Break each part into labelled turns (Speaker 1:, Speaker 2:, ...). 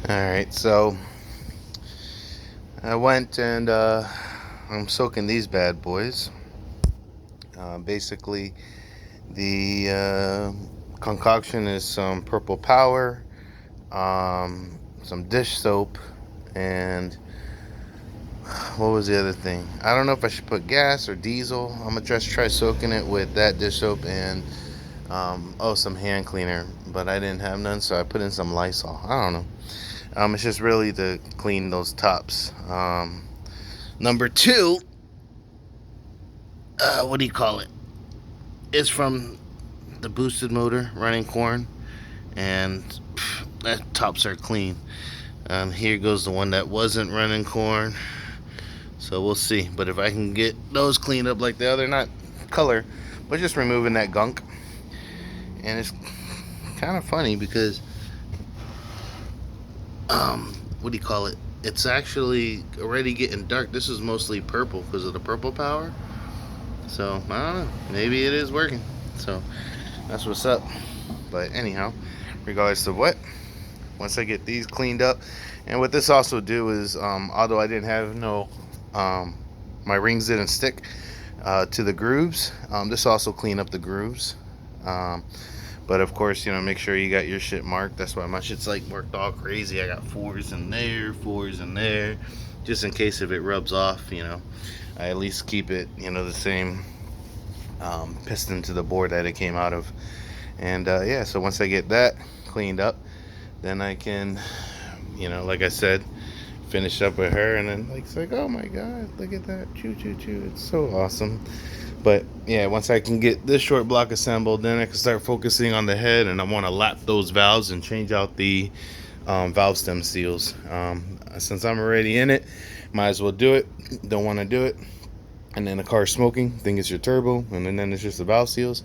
Speaker 1: Alright, so I went and I'm soaking these bad boys. Basically, the concoction is some purple power, some dish soap, and what was the other thing? I don't know if I should put gas or diesel. I'm gonna just try soaking it with that dish soap and some hand cleaner, but I didn't have none, so I put in some Lysol. I don't know. It's just really to clean those tops. Number two, what do you call it? It's from the boosted motor running corn, and that tops are clean. Here goes the one that wasn't running corn, so we'll see. But if I can get those cleaned up like the other, not color, but just removing that gunk. And it's kind of funny because what do you call it? It's actually already getting dark. This is mostly purple because of the purple power. So I don't know. Maybe it is working. So that's what's up. But anyhow, regardless of what, once I get these cleaned up, and what this also do is, although I didn't have my rings didn't stick to the grooves. This also clean up the grooves. But of course, make sure you got your shit marked. That's why my shit's like marked all crazy. I got fours in there, just in case if it rubs off. I at least keep it, the same piston to the board that it came out of. And yeah, so once I get that cleaned up, then I can, like I said, finish up with her. And then it's like, oh my god, look at that, choo choo choo, it's so awesome. But yeah, once I can get this short block assembled, then I can start focusing on the head, and I want to lap those valves and change out the valve stem seals. Since I'm already in it, might as well do it. Don't want to do it and then the car's smoking, think it's your turbo, and then it's just the valve seals.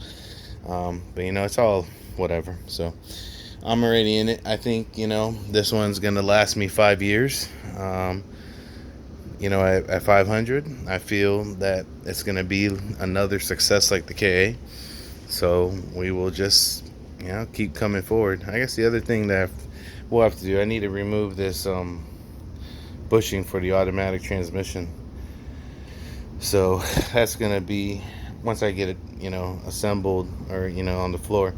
Speaker 1: But it's all whatever. So I'm already in it. I think this one's gonna last me 5 years. At 500, I feel that it's going to be another success like the KA. So we will just, keep coming forward. I guess the other thing that we'll have to do, I need to remove this bushing for the automatic transmission. So that's going to be, once I get it, assembled or, on the floor,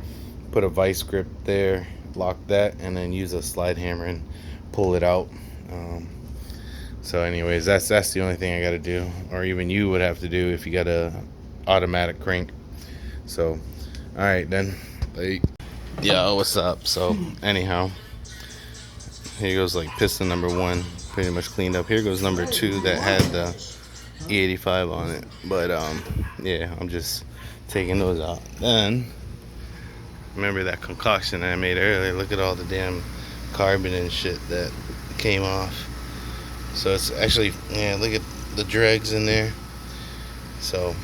Speaker 1: put a vice grip there, lock that, and then use a slide hammer and pull it out. So anyways, that's the only thing I got to do, or even you would have to do if you got a automatic crank. So all right then. Yo, what's up? So anyhow, here goes like piston number 1 pretty much cleaned up. Here goes number 2 that had the E85 on it. But yeah, I'm just taking those out. Then remember that concoction that I made earlier? Look at all the damn carbon and shit that came off. So it's actually, look at the dregs in there. So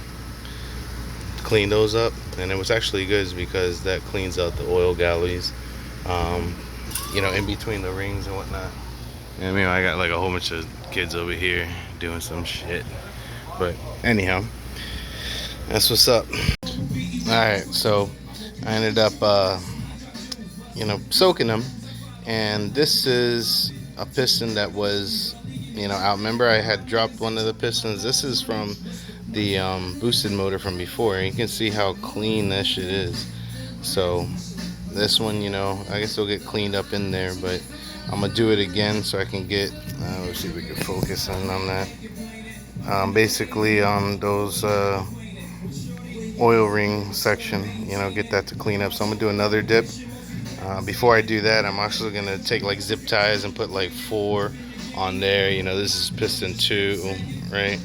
Speaker 1: clean those up, and it was actually good because that cleans out the oil galleys, in between the rings and whatnot. And I got like a whole bunch of kids over here doing some shit. But anyhow, that's what's up. Alright, so I ended up, soaking them. And this is a piston that was, out. Remember I had dropped one of the pistons. This is from the boosted motor from before. You can see how clean that shit is. So this one, I guess it'll get cleaned up in there, but I'm gonna do it again so I can get, let's see if we can focus in on that. Basically on those oil ring section, get that to clean up. So I'm gonna do another dip. Before I do that, I'm actually gonna take like zip ties and put like 4 on there. This is piston 2, right?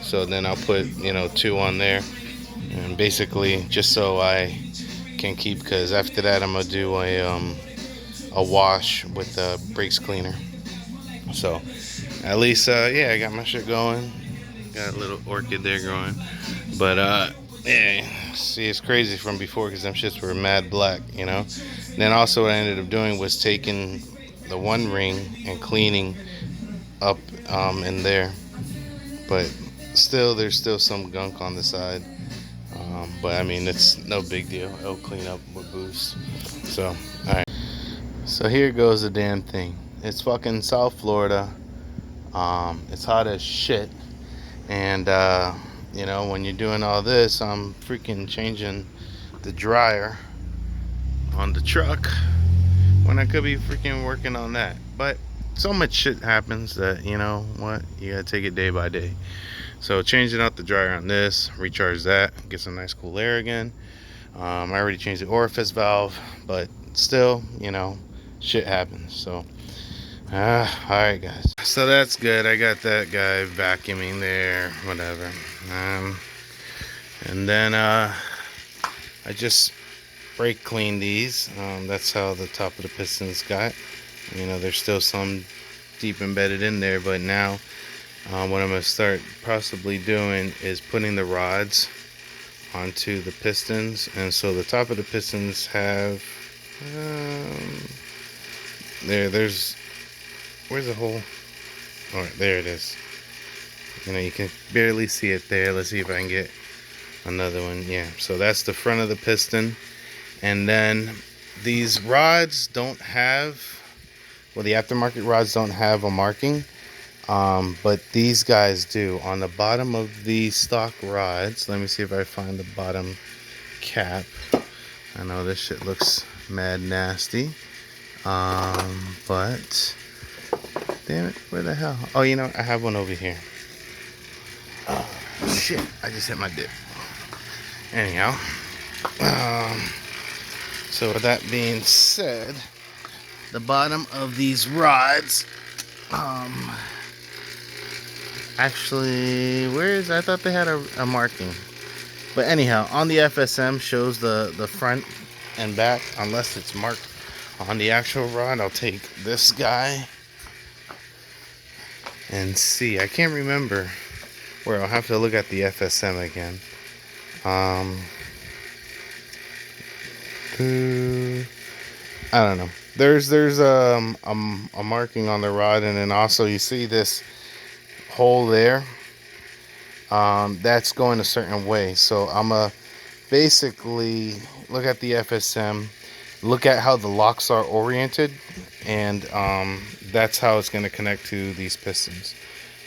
Speaker 1: So then I'll put 2 on there, and basically just so I can keep, because after that I'm gonna do a wash with the brakes cleaner. So at least yeah, I got my shit going. Got a little orchid there growing, but yeah, see, it's crazy from before because them shits were mad black, And then also what I ended up doing was taking the one ring and cleaning up in there, but still there's still some gunk on the side, but it's no big deal. It'll clean up with boost. So alright, so here goes the damn thing. It's fucking South Florida. It's hot as shit. And, you know, when you're doing all this, I'm freaking changing the dryer on the truck when I could be freaking working on that. But so much shit happens that, you know what, you gotta take it day by day. So changing out the dryer on this, recharge that, get some nice cool air again. I already changed the orifice valve, but still, you know, shit happens. So alright guys, so that's good. I got that guy vacuuming there, whatever. And then I just brake cleaned these. That's how the top of the pistons got. You know, there's still some deep embedded in there, but now what I'm going to start possibly doing is putting the rods onto the pistons. And so the top of the pistons have there's where's the hole? All right, there it is. You know, you can barely see it there. Let's see if I can get another one. Yeah, so that's the front of the piston. And then these rods don't have, well, the aftermarket rods don't have a marking, but these guys do. On the bottom of the stock rods, let me see if I find the bottom cap. I know this shit looks mad nasty, but damn it, where the hell? Oh, you know, I have one over here. Oh, shit, I just hit my dip. Anyhow, so with that being said, the bottom of these rods, actually, I thought they had a marking. But anyhow, on the FSM shows the front and back, unless it's marked on the actual rod. I'll take this guy and see. I can't remember where. I'll have to look at the FSM again. I don't know. There's a marking on the rod, and then also you see this hole there. That's going a certain way. So I'm gonna basically look at the FSM, look at how the locks are oriented, and that's how it's going to connect to these pistons.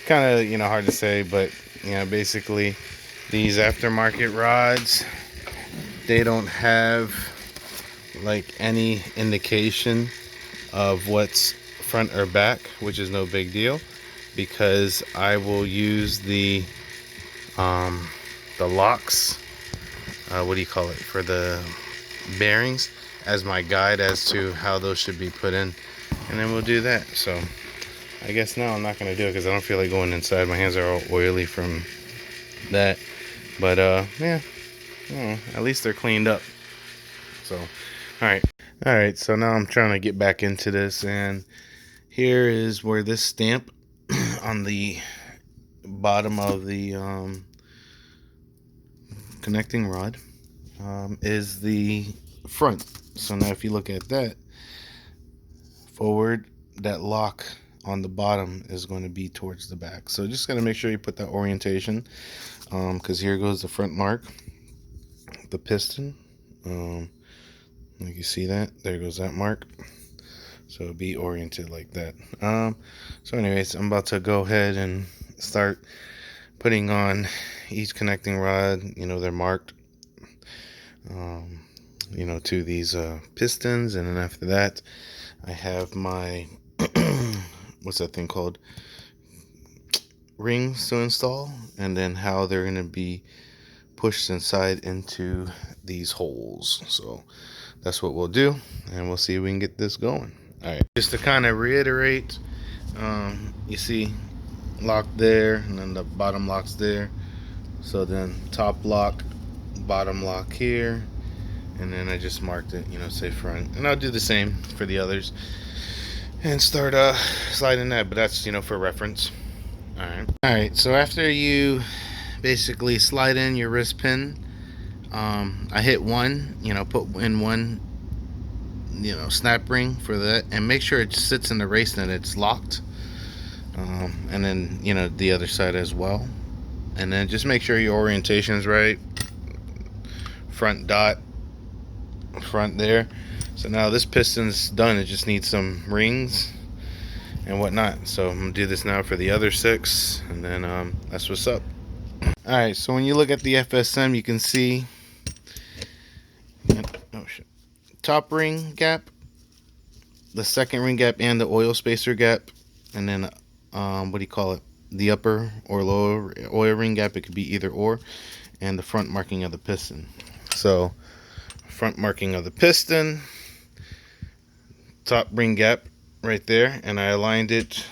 Speaker 1: Kind of, you know, hard to say, but you know, basically these aftermarket rods, they don't have like any indication of what's front or back, which is no big deal, because I will use the locks, what do you call it, for the bearings as my guide as to how those should be put in, and then we'll do that. So I guess now I'm not going to do it because I don't feel like going inside. My hands are all oily from that, but yeah, at least they're cleaned up. So all right, so now I'm trying to get back into this, and here is where this stamp on the bottom of the connecting rod is the front. So now if you look at that forward, that lock on the bottom is going to be towards the back. So just got to make sure you put that orientation, because here goes the front mark, the piston. Like you see that, there goes that mark. So it'll be oriented like that. So anyways, I'm about to go ahead and start putting on each connecting rod. You know, they're marked, you know, to these pistons. And then after that, I have my what's that thing called, rings to install, and then how they're going to be pushed inside into these holes. So that's what we'll do, and we'll see if we can get this going. All right, just to kind of reiterate, you see lock there, and then the bottom lock's there. So then top lock, bottom lock here, and then I just marked it, you know, say front, and I'll do the same for the others and start sliding that, but that's, you know, for reference. All right, so after you basically slide in your wrist pin, I hit one, you know, put in one, you know, snap ring for that, and make sure it sits in the race and it's locked, and then, you know, the other side as well, and then just make sure your orientation is right. Front dot, front there. So now this piston's done. It just needs some rings, and whatnot. So I'm gonna do this now for the other 6, and then that's what's up. All right, so when you look at the FSM, you can see, oh shit, top ring gap, the second ring gap, and the oil spacer gap, and then what do you call it, the upper or lower oil ring gap. It could be either or, and the front marking of the piston. So front marking of the piston, top ring gap right there, and I aligned it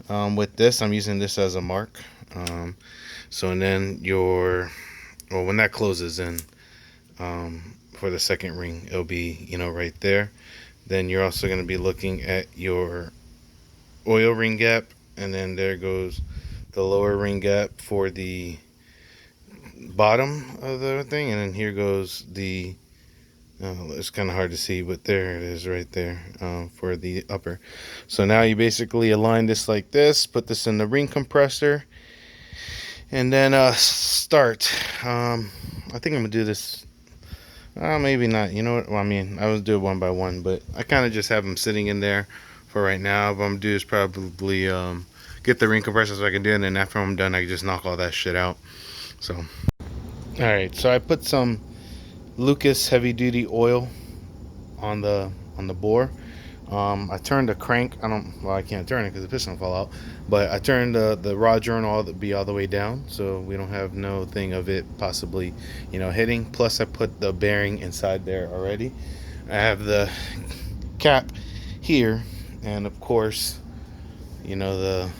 Speaker 1: with this. I'm using this as a mark. So and then when that closes in, for the second ring, it'll be, right there. Then you're also going to be looking at your oil ring gap, and then there goes the lower ring gap for the bottom of the thing, and then here goes the it's kind of hard to see, but there it is right there, for the upper. So now you basically align this like this, put this in the ring compressor, and then start. I think I'm gonna do this, maybe not, you know what, well, I mean, I would do it one by one, but I kind of just have them sitting in there for right now. What I'm gonna do is probably get the ring compressor so I can do it, and then after I'm done, I can just knock all that shit out. So alright, so I put some Lucas heavy duty oil on the bore. I turned the crank, I can't turn it because the piston will fall out, but I turned the rod journal be all the way down, so we don't have no thing of it possibly, hitting. Plus I put the bearing inside there already. I have the cap here, and of course, the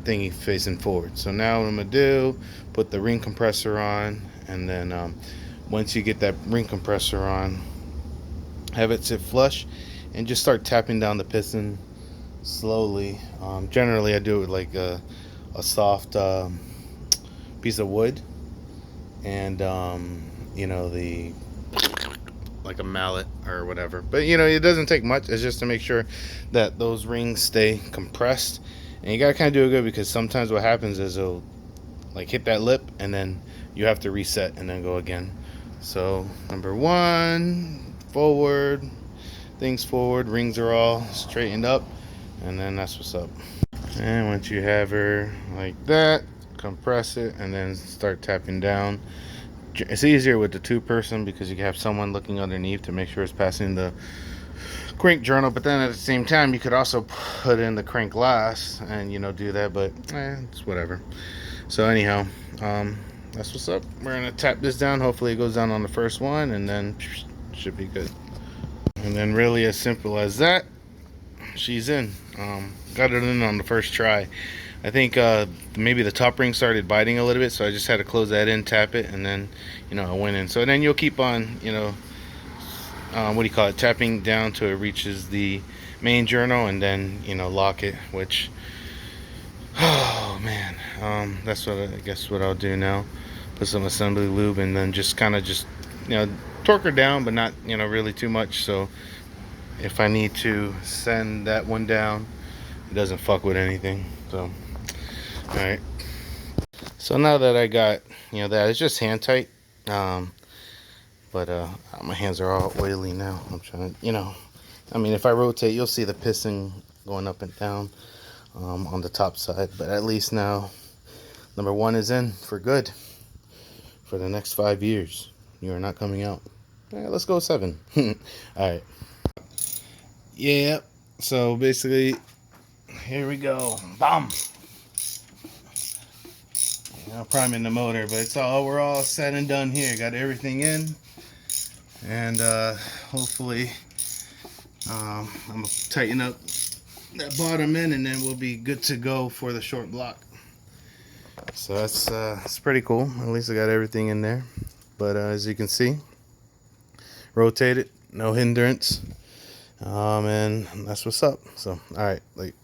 Speaker 1: thingy facing forward. So now what I'm gonna do, put the ring compressor on, and then once you get that ring compressor on, have it sit flush, and just start tapping down the piston slowly. Generally I do it with like a soft piece of wood, and the like a mallet or whatever, but it doesn't take much. It's just to make sure that those rings stay compressed, and you gotta kind of do it good, because sometimes what happens is it'll like hit that lip, and then you have to reset and then go again. So number 1, forward, things forward, rings are all straightened up, and then that's what's up. And once you have her like that, compress it, and then start tapping down. It's easier with the 2-person because you can have someone looking underneath to make sure it's passing the crank journal, but then at the same time you could also put in the crank glass and do that, but it's whatever. So anyhow, that's what's up. We're gonna tap this down. Hopefully it goes down on the first one, and then should be good. And then really as simple as that, she's in. Got it in on the first try. I think maybe the top ring started biting a little bit, so I just had to close that in, tap it, and then I went in. So then you'll keep on what do you call it, tapping down till it reaches the main journal, and then lock it, which, oh man, that's what I guess what I'll do now. Put some assembly lube, and then just kind of torque her down, but not really too much, so if I need to send that one down, it doesn't fuck with anything. So alright, so now that I got that, it's just hand tight, but my hands are all oily now. I'm trying to, I mean, if I rotate, you'll see the piston going up and down on the top side, but at least now number 1 is in for good for the next 5 years. You are not coming out. Let's go 7. Alright, yeah, so basically here we go. Bam. Priming the motor, but we're all said and done here. Got everything in, and hopefully I'm gonna tighten up that bottom end, and then we'll be good to go for the short block. So that's pretty cool. At least I got everything in there. But as you can see, rotate it, no hindrance, and that's what's up. So all right, like.